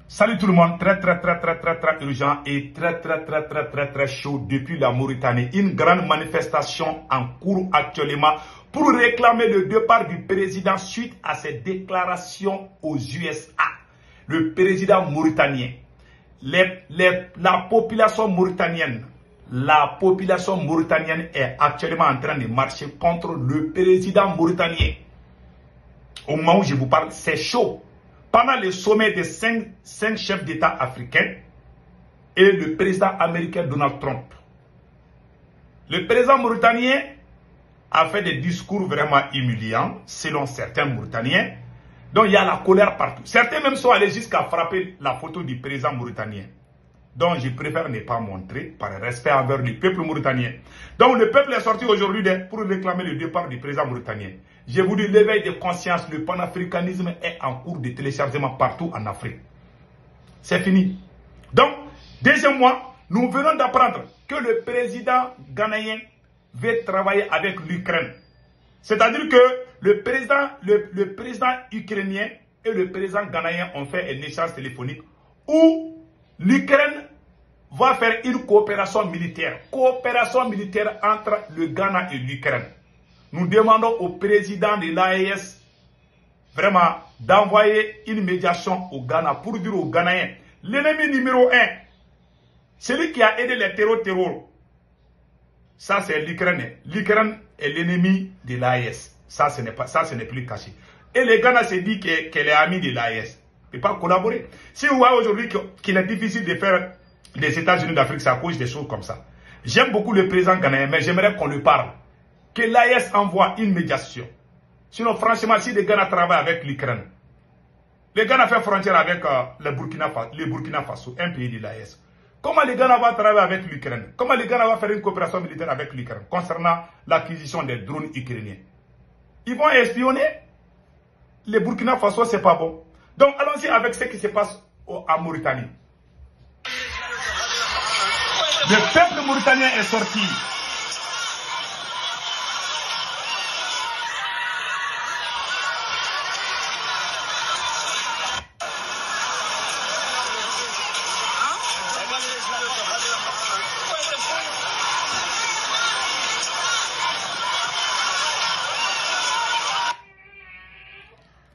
Salut tout le monde, très urgent et très chaud depuis la Mauritanie. Une grande manifestation en cours actuellement pour réclamer le départ du président suite à ses déclarations aux USA. Le président mauritanien, la population mauritanienne est actuellement en train de marcher contre le président mauritanien. Au moment où je vous parle, c'est chaud. Pendant le sommet des cinq chefs d'État africains et le président américain Donald Trump, le président mauritanien a fait des discours vraiment humiliants, selon certains Mauritaniens. Donc il y a la colère partout. Certains même sont allés jusqu'à frapper la photo du président mauritanien. Donc je préfère ne pas montrer par respect envers le peuple mauritanien. Donc le peuple est sorti aujourd'hui pour réclamer le départ du président mauritanien. Je vous dis, l'éveil de conscience, le panafricanisme est en cours de téléchargement partout en Afrique. C'est fini. Donc, deuxièmement, nous venons d'apprendre que le président ghanéen veut travailler avec l'Ukraine. C'est-à-dire que le président ukrainien et le président ghanéen ont fait un échange téléphonique où l'Ukraine va faire une coopération militaire entre le Ghana et l'Ukraine. Nous demandons au président de l'AES vraiment d'envoyer une médiation au Ghana pour dire aux Ghanéens, l'ennemi numéro 1, celui qui a aidé les terror, ça c'est l'Ukraine. L'Ukraine est l'ennemi de l'AES. Ça ce n'est plus caché. Et le Ghana se dit qu'elle est amie de l'AES. Il ne peut pas collaborer. Si vous voyez aujourd'hui qu'il est difficile de faire les États-Unis d'Afrique, c'est à cause des choses comme ça. J'aime beaucoup le président ghanéen, mais j'aimerais qu'on lui parle. Que l'AES envoie une médiation. Sinon, franchement, si le Ghana travaille avec l'Ukraine, le Ghana fait frontière avec le Burkina Faso, un pays de l'AES. Comment le Ghana va travailler avec l'Ukraine? Comment le Ghana va faire une coopération militaire avec l'Ukraine concernant l'acquisition des drones ukrainiens? Ils vont espionner le Burkina Faso, c'est pas bon. Donc, allons-y avec ce qui se passe en Mauritanie. Le peuple mauritanien est sorti.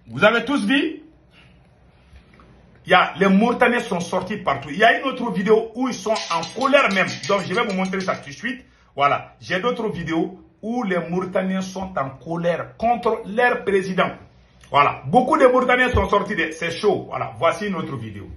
Vous avez tous vu? Les Mauritaniens sont sortis partout. Il y a une autre vidéo où ils sont en colère même. Donc je vais vous montrer ça tout de suite. Voilà. J'ai d'autres vidéos où les Mauritaniens sont en colère contre leur président. Voilà. Beaucoup de Mauritaniens sont sortis. C'est chaud. Voilà. Voici une autre vidéo.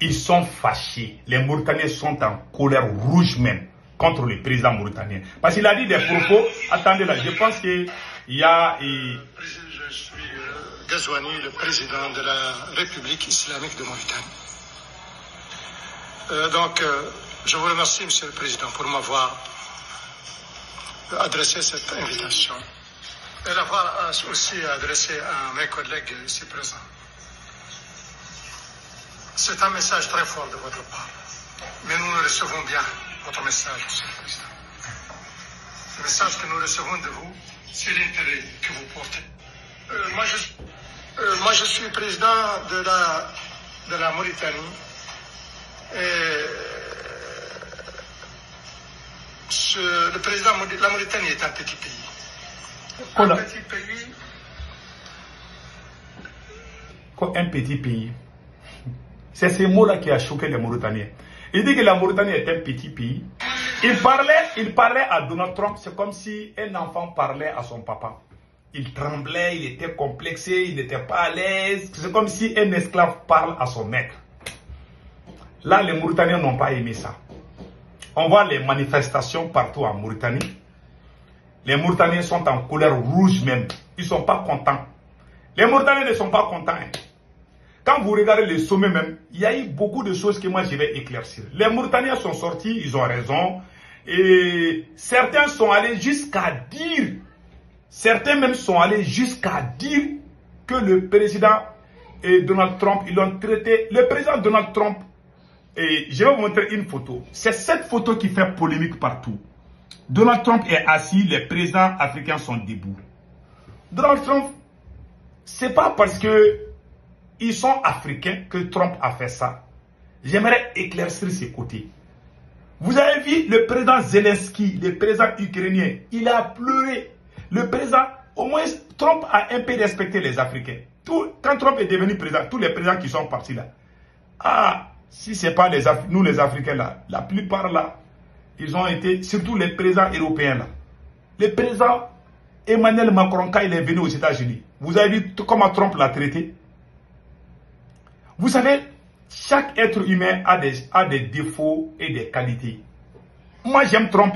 Ils sont fâchés. Les Mauritaniens sont en colère rouge même contre le président mauritanien. Parce qu'il a dit des propos. Attendez là, je pense qu'il y a... Je suis Ghazouani, le président de la République islamique de Mauritanie. Je vous remercie, Monsieur le Président, pour m'avoir adressé cette invitation et l'avoir aussi adressé à mes collègues ici présents. C'est un message très fort de votre part, mais nous recevons bien votre message, Monsieur le Président. Le message que nous recevons de vous, c'est l'intérêt que vous portez. Moi, je suis président de la Mauritanie. Le président de la Mauritanie est un petit pays. Un petit pays. Un petit pays. C'est ce mot-là qui a choqué les Mauritaniens. Il dit que la Mauritanie est un petit pays. Il parlait à Donald Trump, c'est comme si un enfant parlait à son papa. Il tremblait, il était complexé, il n'était pas à l'aise. C'est comme si un esclave parle à son maître. Là, les Mauritaniens n'ont pas aimé ça. On voit les manifestations partout en Mauritanie. Les Mauritaniens sont en colère rouge même. Ils ne sont pas contents. Les Mauritaniens ne sont pas contents. Quand vous regardez les sommets même, il y a eu beaucoup de choses que moi je vais éclaircir. Les Mauritaniens sont sortis, ils ont raison. Et certains sont allés jusqu'à dire, certains même sont allés jusqu'à dire que le président Donald Trump, ils l'ont traité, le président Donald Trump, et je vais vous montrer une photo. C'est cette photo qui fait polémique partout. Donald Trump est assis, les présidents africains sont debout. Donald Trump, c'est pas parce que ils sont africains que Trump a fait ça. J'aimerais éclaircir ces côtés. Vous avez vu le président Zelensky, le président ukrainien, il a pleuré. Le président, au moins Trump a un peu respecté les Africains. Quand Trump est devenu président, tous les présidents qui sont partis là, si ce n'est pas nous les Africains là, la plupart là, ils ont été, surtout les présidents européens là. Le président Emmanuel Macron, quand il est venu aux États-Unis, vous avez vu comment Trump l'a traité? Vous savez, chaque être humain a des défauts et des qualités. Moi, j'aime Trump.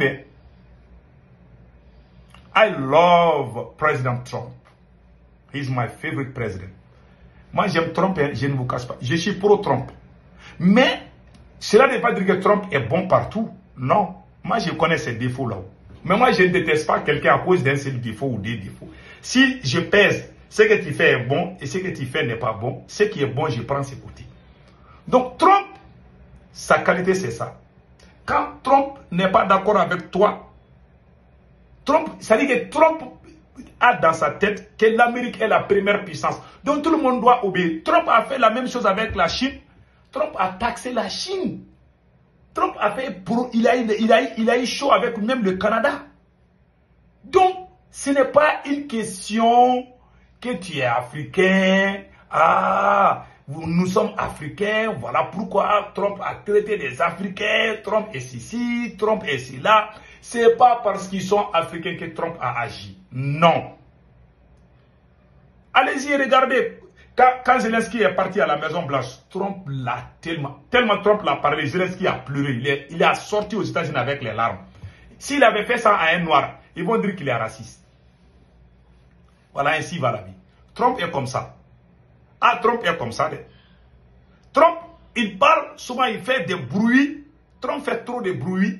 I love President Trump. He's my favorite president. Moi, j'aime Trump, je ne vous cache pas. Je suis pro-Trump. Mais, cela ne veut pas dire que Trump est bon partout. Non. Moi, je connais ses défauts là-haut. Mais moi, je ne déteste pas quelqu'un à cause d'un seul défaut ou des défauts. Si je pèse ce que tu fais est bon et ce que tu fais n'est pas bon, ce qui est bon, je prends ses côtés. Donc, Trump, sa qualité, c'est ça. Quand Trump n'est pas d'accord avec toi, Trump, ça dit que Trump a dans sa tête que l'Amérique est la première puissance. Donc, tout le monde doit obéir. Trump a fait la même chose avec la Chine. Trump a taxé la Chine. Trump a fait, il a eu chaud avec même le Canada. Donc, ce n'est pas une question que tu es africain. Nous sommes africains, voilà pourquoi Trump a traité des Africains, Trump est ici, Trump est cela. Ce n'est pas parce qu'ils sont africains que Trump a agi. Non. Allez-y, regardez. Quand Zelensky est parti à la Maison Blanche, Trump l'a tellement Trump l'a parlé, Zelensky a pleuré. Il a sorti aux États-Unis avec les larmes. S'il avait fait ça à un noir, ils vont dire qu'il est raciste. Voilà, ainsi va la vie. Trump est comme ça. Trump est comme ça. Trump, il parle, souvent il fait des bruits. Trump fait trop de bruit.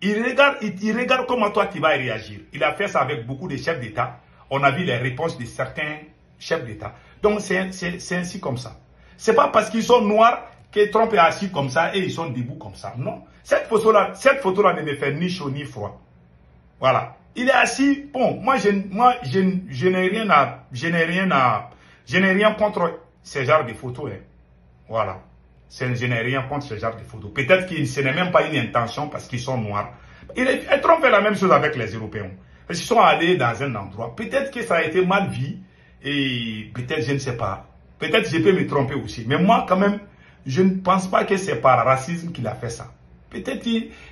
Il regarde comment toi tu vas réagir. Il a fait ça avec beaucoup de chefs d'État. On a vu les réponses de certains chefs d'État. Donc c'est ainsi comme ça. C'est pas parce qu'ils sont noirs que Trump est assis comme ça et ils sont debout comme ça. Non. Cette photo-là ne me fait ni chaud ni froid. Voilà. Il est assis. Bon, moi je n'ai rien contre ce genre de photos. Voilà. Je n'ai rien contre ce genre de photos. Peut-être que ce n'est même pas une intention parce qu'ils sont noirs. Trump fait la même chose avec les Européens. Parce qu'ils sont allés dans un endroit. Peut-être que ça a été mal vu. Et peut-être, je ne sais pas. Peut-être je peux me tromper aussi. Mais moi, quand même, je ne pense pas que c'est par racisme qu'il a fait ça. Peut-être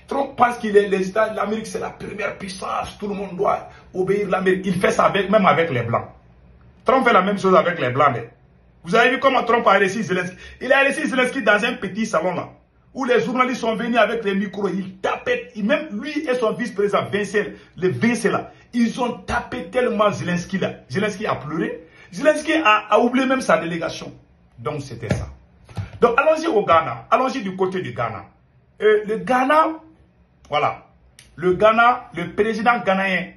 Trump pense que l'Amérique, c'est la première puissance. Tout le monde doit obéir l'Amérique. Il fait ça même avec les Blancs. Trump fait la même chose avec les Blancs. Vous avez vu comment Trump a reçu Zelensky? Il a reçu Zelensky dans un petit salon là, où les journalistes sont venus avec les micros. Ils tapaient, même lui et son vice-président Vincent là, ils ont tapé tellement Zelensky là. Zelensky a pleuré. Zelensky a oublié même sa délégation. Donc c'était ça. Donc allons-y au Ghana. Allons-y du côté du Ghana. Le Ghana, voilà. Le Ghana, le président ghanéen,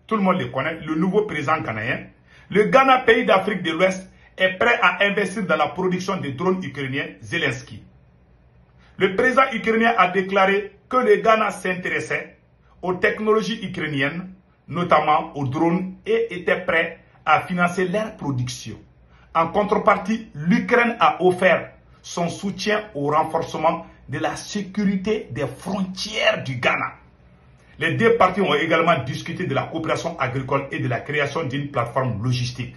tout le monde le connaît, le nouveau président ghanéen. Le Ghana, pays d'Afrique de l'Ouest, est prêt à investir dans la production de drones ukrainiens, Zelensky. Le président ukrainien a déclaré que le Ghana s'intéressait aux technologies ukrainiennes, notamment aux drones, et était prêt à financer leur production. En contrepartie, l'Ukraine a offert son soutien au renforcement de la sécurité des frontières du Ghana. Les deux parties ont également discuté de la coopération agricole et de la création d'une plateforme logistique.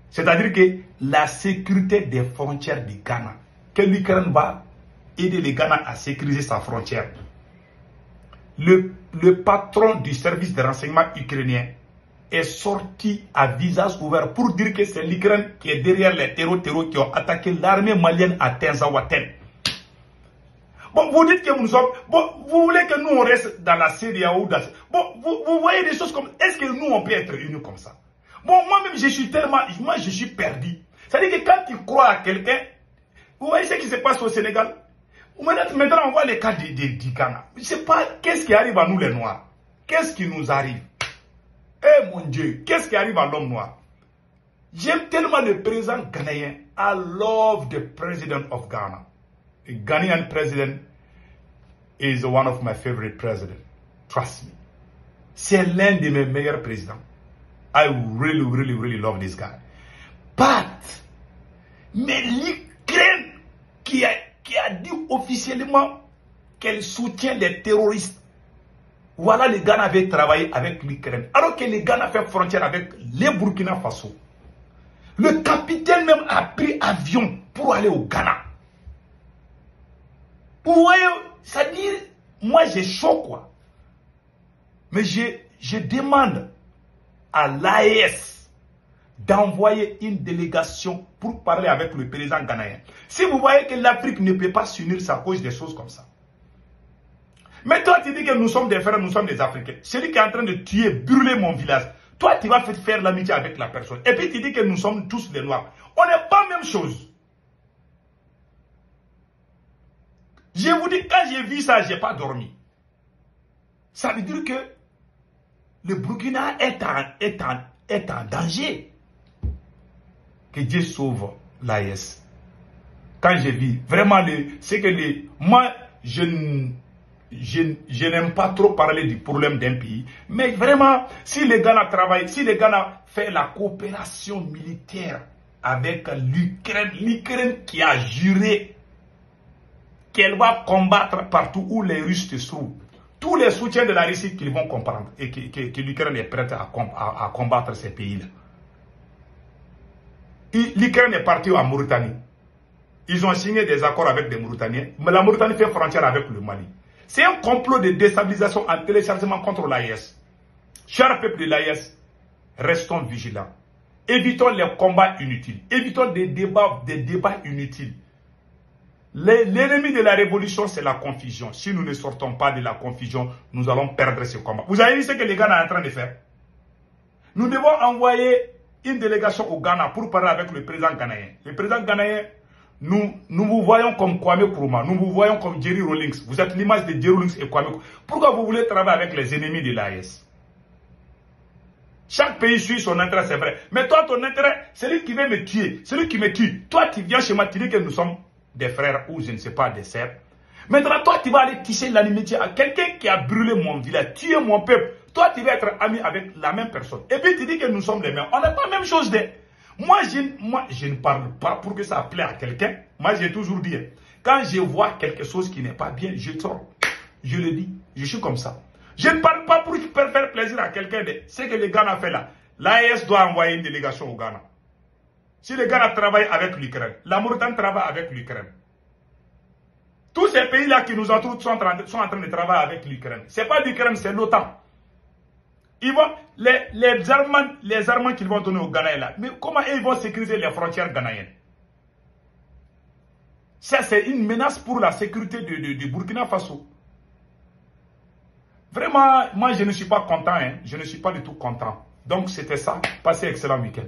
C'est-à-dire que la sécurité des frontières du Ghana, que l'Ukraine va aider le Ghana à sécuriser sa frontière. Le patron du service de renseignement ukrainien est sorti à visage ouvert pour dire que c'est l'Ukraine qui est derrière les terroristes qui ont attaqué l'armée malienne à Tenzawaten. Bon, vous dites que nous sommes... Bon, vous voulez que nous on reste dans la CEDEAO ou dans... Bon, vous voyez des choses comme... Est-ce que nous on peut être unis comme ça? Bon, moi-même je suis tellement... Moi je suis perdu. C'est-à-dire que quand tu crois à quelqu'un, vous voyez ce qui se passe au Sénégal. Maintenant, on voit les cas de Ghana. Je ne sais pas qu'est-ce qui arrive à nous les Noirs. Qu'est-ce qui nous arrive? Eh mon Dieu, qu'est-ce qui arrive à l'homme noir? J'aime tellement le président ghanéen. I love the president of Ghana. The Ghanaian president is one of my favorite presidents. Trust me. C'est l'un de mes meilleurs présidents. I really love this guy. But, mais l'Ukraine qui a dit officiellement qu'elle soutient les terroristes. Voilà, les Ghana avaient travaillé avec l'Ukraine. Alors que les Ghana fait frontière avec les Burkina Faso. Le capitaine même a pris avion pour aller au Ghana. Vous voyez, ça dit, moi j'ai chaud quoi. Mais je demande à l'AES d'envoyer une délégation pour parler avec le président ghanéen. Si vous voyez que l'Afrique ne peut pas s'unir, c'est à cause des choses comme ça. Mais toi, tu dis que nous sommes des frères, nous sommes des Africains. Celui qui est en train de tuer, brûler mon village, toi, tu vas faire l'amitié avec la personne. Et puis tu dis que nous sommes tous des Noirs. On n'est pas la même chose. Je vous dis, quand j'ai vu ça, je n'ai pas dormi. Ça veut dire que le Burkina est en danger. Que Dieu sauve l'AES. Quand j'ai vu, vraiment, c'est que moi, je n'aime pas trop parler du problème d'un pays. Mais vraiment, si les Ghana travaillent, si les Ghana font la coopération militaire avec l'Ukraine qui a juré qu'elle va combattre partout où les Russes se trouvent. Tous les soutiens de la Russie qu'ils vont comprendre et que l'Ukraine est prête à combattre ces pays-là. L'Ukraine est partie en Mauritanie. Ils ont signé des accords avec des Mauritaniens, mais la Mauritanie fait frontière avec le Mali. C'est un complot de déstabilisation en téléchargement contre l'AES. Chers peuple de l'AES, restons vigilants. Évitons les combats inutiles. Évitons des débats inutiles. L'ennemi de la révolution, c'est la confusion. Si nous ne sortons pas de la confusion, nous allons perdre ce combat. Vous avez vu ce que les Ghana sont en train de faire? Nous devons envoyer une délégation au Ghana pour parler avec le président ghanéen. Le président ghanéen, nous vous voyons comme Kwame Nkrumah, nous vous voyons comme Jerry Rawlings. Vous êtes l'image de Jerry Rawlings et Kwame Nkrumah. Pourquoi vous voulez travailler avec les ennemis de l'AES? Chaque pays suit son intérêt, c'est vrai. Mais toi, ton intérêt, celui qui veut me tuer, celui qui me tue, toi, tu viens chez moi, tu dis que nous sommes des frères ou je ne sais pas, des sœurs. Maintenant, toi, tu vas aller tisser l'amitié à quelqu'un qui a brûlé mon village, tué mon peuple. Toi, tu vas être ami avec la même personne. Et puis, tu dis que nous sommes les mêmes. On n'a pas la même chose. Moi, je ne parle pas pour que ça plaît à quelqu'un. Moi, j'ai toujours dit, quand je vois quelque chose qui n'est pas bien, je sors. Je le dis. Je suis comme ça. Je ne parle pas pour faire plaisir à quelqu'un. Ce que le Ghana fait là. L'AES doit envoyer une délégation au Ghana. Si le Ghana travaille avec l'Ukraine, la Mauritanie travaille avec l'Ukraine. Tous ces pays-là qui nous entourent sont en train de travailler avec l'Ukraine. Ce n'est pas l'Ukraine, c'est l'OTAN. Les Allemands qu'ils vont donner au Ghana là, mais comment ils vont sécuriser les frontières ghanéennes? Ça, c'est une menace pour la sécurité du Burkina Faso. Vraiment, moi, je ne suis pas content. Je ne suis pas du tout content. Donc, c'était ça. Passez un excellent week-end.